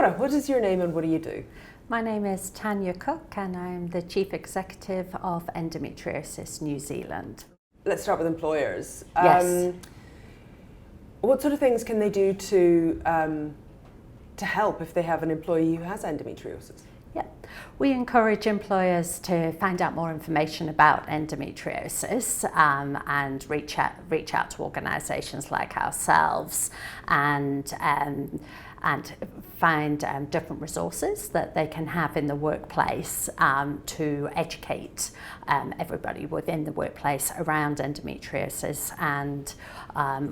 Cara, what is your name and what do you do? My name is Tanya Cooke and I'm the Chief Executive of Endometriosis New Zealand. Let's start with employers. Yes. What sort of things can they do to help if they have an employee who has endometriosis? Yeah. We encourage employers to find out more information about endometriosis and reach out to organisations like ourselves and find different resources that they can have in the workplace to educate everybody within the workplace around endometriosis, and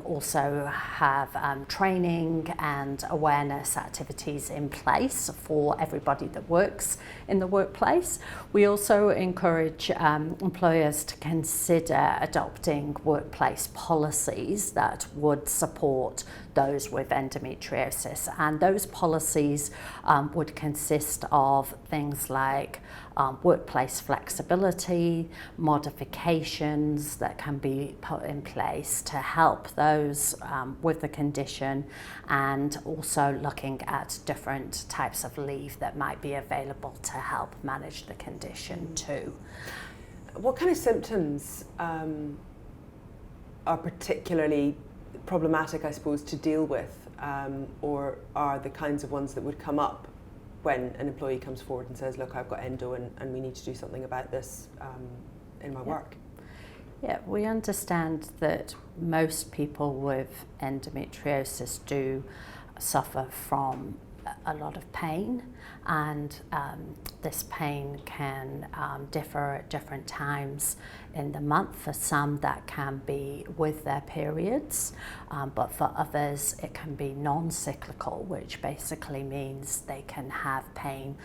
also have training and awareness activities in place for everybody that works in the workplace. We also encourage employers to consider adopting workplace policies that would support those with endometriosis, and those policies would consist of things like workplace flexibility, modifications that can be put in place to help those with the condition, and also looking at different types of leave that might be available to help manage the condition too. What kind of symptoms are particularly problematic, I suppose, to deal with, or are the kinds of ones that would come up when an employee comes forward and says, look, I've got endo and we need to do something about this in my work? Yeah, we understand that most people with endometriosis do suffer from a lot of pain, and this pain can differ at different times in the month. For some that can be with their periods, but for others it can be non-cyclical, which basically means they can have pain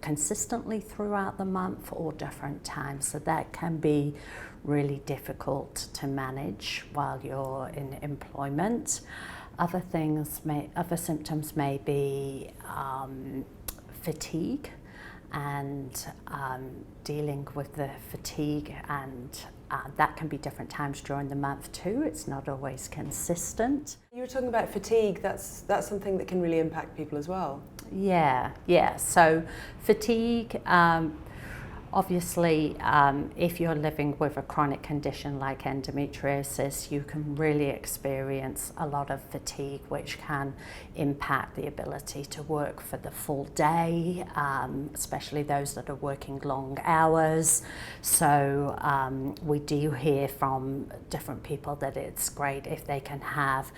consistently throughout the month or different times. So that can be really difficult to manage while you're in employment. Other symptoms may be fatigue, and dealing with the fatigue, and that can be different times during the month too. It's not always consistent. You were talking about fatigue. That's something that can really impact people as well. Yeah. So fatigue. Obviously, if you're living with a chronic condition like endometriosis, you can really experience a lot of fatigue, which can impact the ability to work for the full day, especially those that are working long hours. So we do hear from different people that it's great if they can have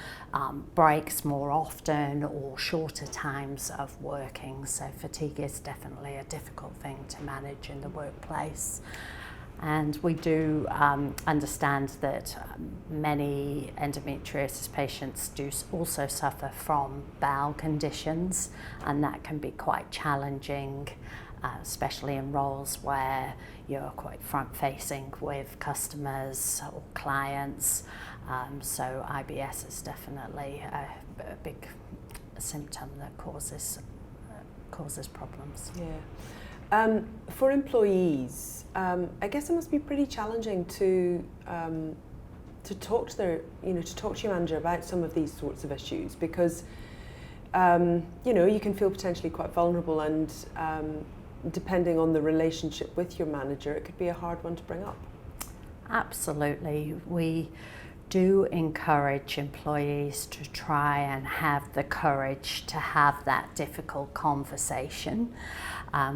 breaks more often or shorter times of working. So fatigue is definitely a difficult thing to manage in the workplace. And we do understand that many endometriosis patients do also suffer from bowel conditions, and that can be quite challenging, especially in roles where you're quite front-facing with customers or clients. So IBS is definitely a big symptom that causes problems. Yeah. For employees, I guess it must be pretty challenging to talk to your manager about some of these sorts of issues, because you can feel potentially quite vulnerable, and depending on the relationship with your manager, it could be a hard one to bring up. Absolutely. We do encourage employees to try and have the courage to have that difficult conversation.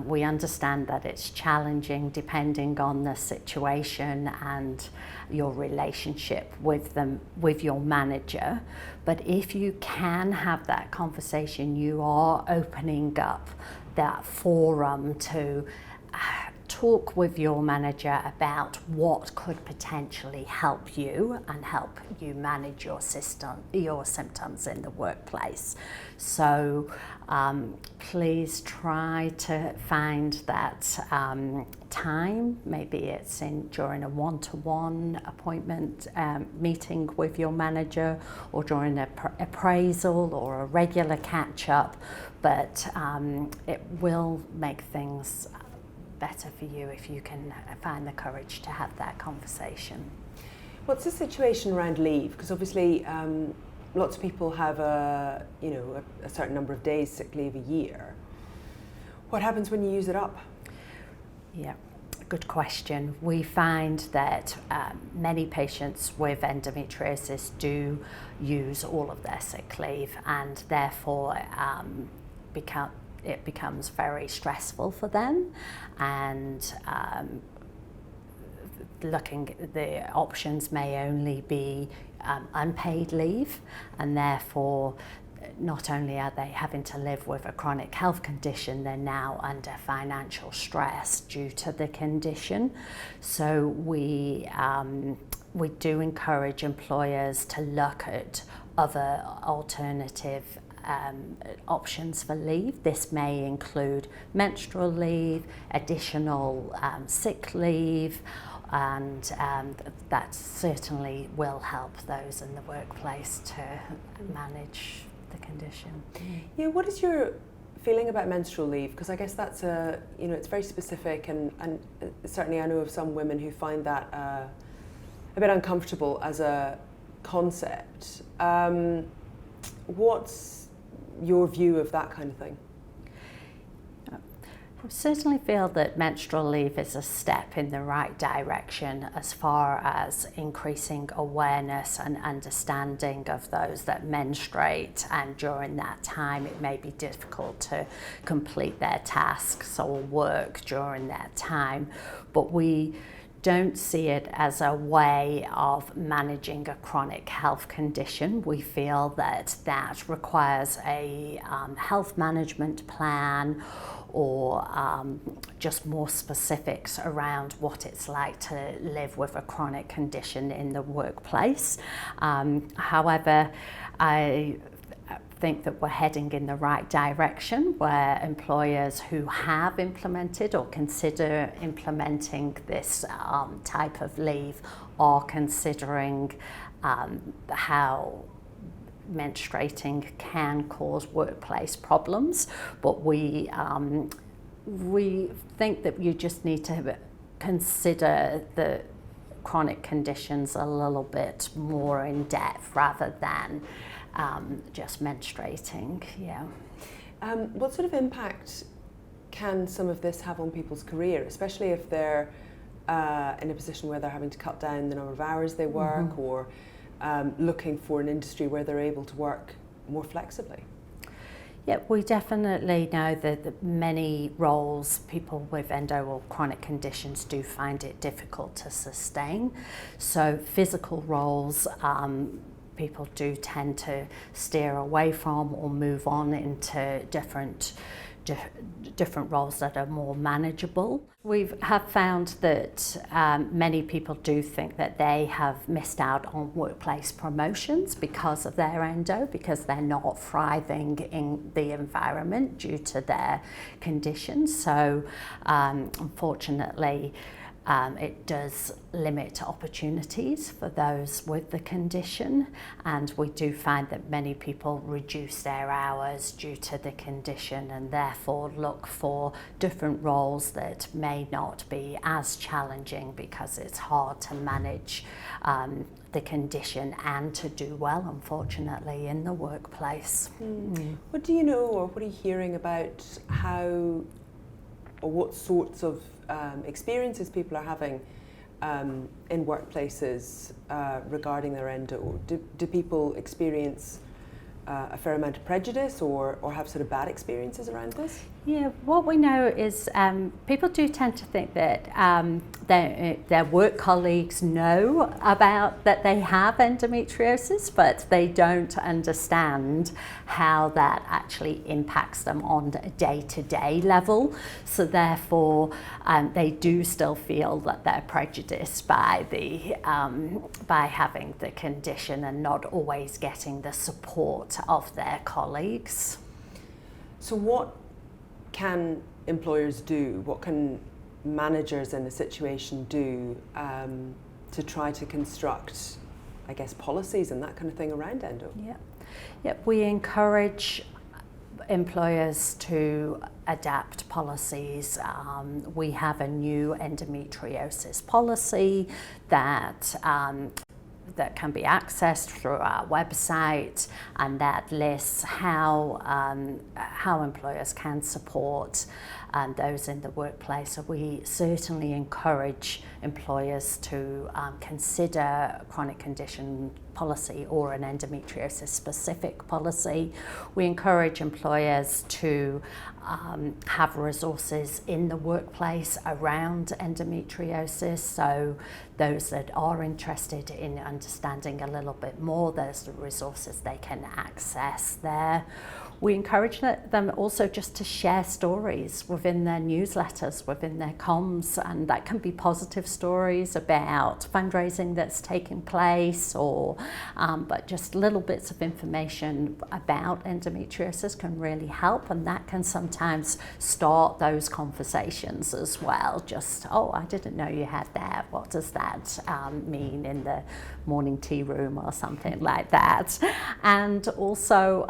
We understand that it's challenging depending on the situation and your relationship with your manager. But if you can have that conversation, you are opening up that forum to talk with your manager about what could potentially help you and help you manage your symptoms in the workplace. So please try to find that time. Maybe it's during a one-to-one appointment meeting with your manager, or during an appraisal or a regular catch-up, but it will make things better for you if you can find the courage to have that conversation. What's the situation around leave? Because obviously lots of people have a certain number of days sick leave a year. What happens when you use it up? Yeah, good question. We find that many patients with endometriosis do use all of their sick leave, and therefore it becomes very stressful for them, and the options may only be unpaid leave, and therefore not only are they having to live with a chronic health condition, they're now under financial stress due to the condition. So we do encourage employers to look at other alternative options for leave. This may include menstrual leave, additional sick leave, and that certainly will help those in the workplace to manage the condition. Yeah, what is your feeling about menstrual leave? Because I guess that's it's very specific, and certainly I know of some women who find that a bit uncomfortable as a concept. What's your view of that kind of thing? I certainly feel that menstrual leave is a step in the right direction as far as increasing awareness and understanding of those that menstruate, and during that time it may be difficult to complete their tasks or work during that time. But we don't see it as a way of managing a chronic health condition. We feel that that requires a health management plan, or just more specifics around what it's like to live with a chronic condition in the workplace. However, I think that we're heading in the right direction, where employers who have implemented or consider implementing this type of leave are considering how menstruating can cause workplace problems. But we think that you just need to consider the chronic conditions a little bit more in depth rather than just menstruating. Yeah. What sort of impact can some of this have on people's career, especially if they're in a position where they're having to cut down the number of hours they work, mm-hmm. or looking for an industry where they're able to work more flexibly? Yeah, we definitely know that many roles, people with endo or chronic conditions do find it difficult to sustain. So physical roles, people do tend to steer away from or move on into different roles that are more manageable. We have found that many people do think that they have missed out on workplace promotions because of their endo, because they're not thriving in the environment due to their condition. So unfortunately, it does limit opportunities for those with the condition, and we do find that many people reduce their hours due to the condition and therefore look for different roles that may not be as challenging, because it's hard to manage the condition and to do well, unfortunately, in the workplace. What do you know, or what are you hearing about how or what sorts of experiences people are having in workplaces regarding their endo? Do people experience a fair amount of prejudice or have sort of bad experiences around this? Yeah, what we know is people do tend to think that their work colleagues know about that they have endometriosis, but they don't understand how that actually impacts them on a day-to-day level. So therefore, they do still feel that they're prejudiced by having the condition and not always getting the support of their colleagues. So what can employers do? What can managers in a situation do to try to construct, I guess, policies and that kind of thing around endo? Yeah, we encourage employers to adapt policies. We have a new endometriosis policy that that can be accessed through our website, and that lists how employers can support those in the workplace. So we certainly encourage employers to consider chronic condition policy or an endometriosis specific policy. We encourage employers to have resources in the workplace around endometriosis, so those that are interested in understanding a little bit more, there's the resources they can access there. We encourage them also just to share stories within their newsletters, within their comms, and that can be positive stories about fundraising that's taking place, or but just little bits of information about endometriosis can really help, and that can sometimes start those conversations as well. Just, oh, I didn't know you had that. What does that mean in the morning tea room or something like that? And also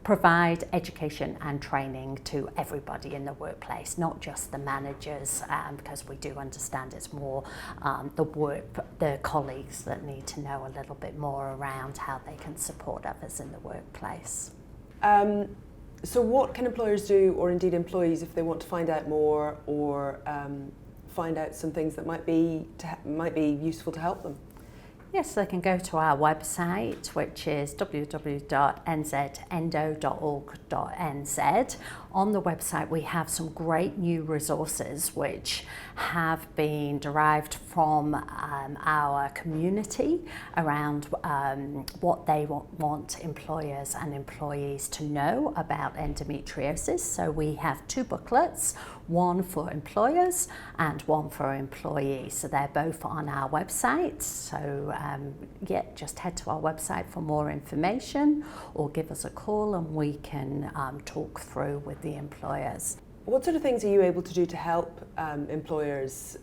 provide education and training to everybody in the workplace, not just the managers, because we do understand it's more the colleagues that need to know a little bit more around how they can support others in the workplace. So what can employers do, or indeed employees, if they want to find out more or find out some things that might be useful to help them? Yes, they can go to our website, which is www.nzendo.org.nz. On the website, we have some great new resources which have been derived from our community around what they want employers and employees to know about endometriosis. So we have 2 booklets, one for employers and one for employees. So they're both on our website. So just head to our website for more information, or give us a call and we can talk through with the employers. What sort of things are you able to do to help employers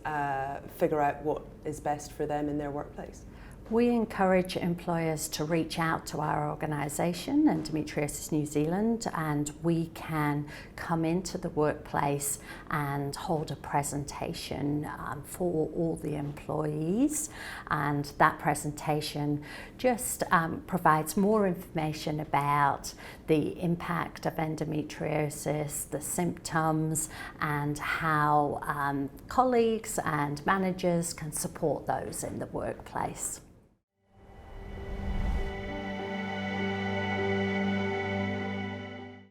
figure out what is best for them in their workplace? We encourage employers to reach out to our organisation, Endometriosis New Zealand, and we can come into the workplace and hold a presentation for all the employees, and that presentation just provides more information about the impact of endometriosis, the symptoms, and how colleagues and managers can support those in the workplace.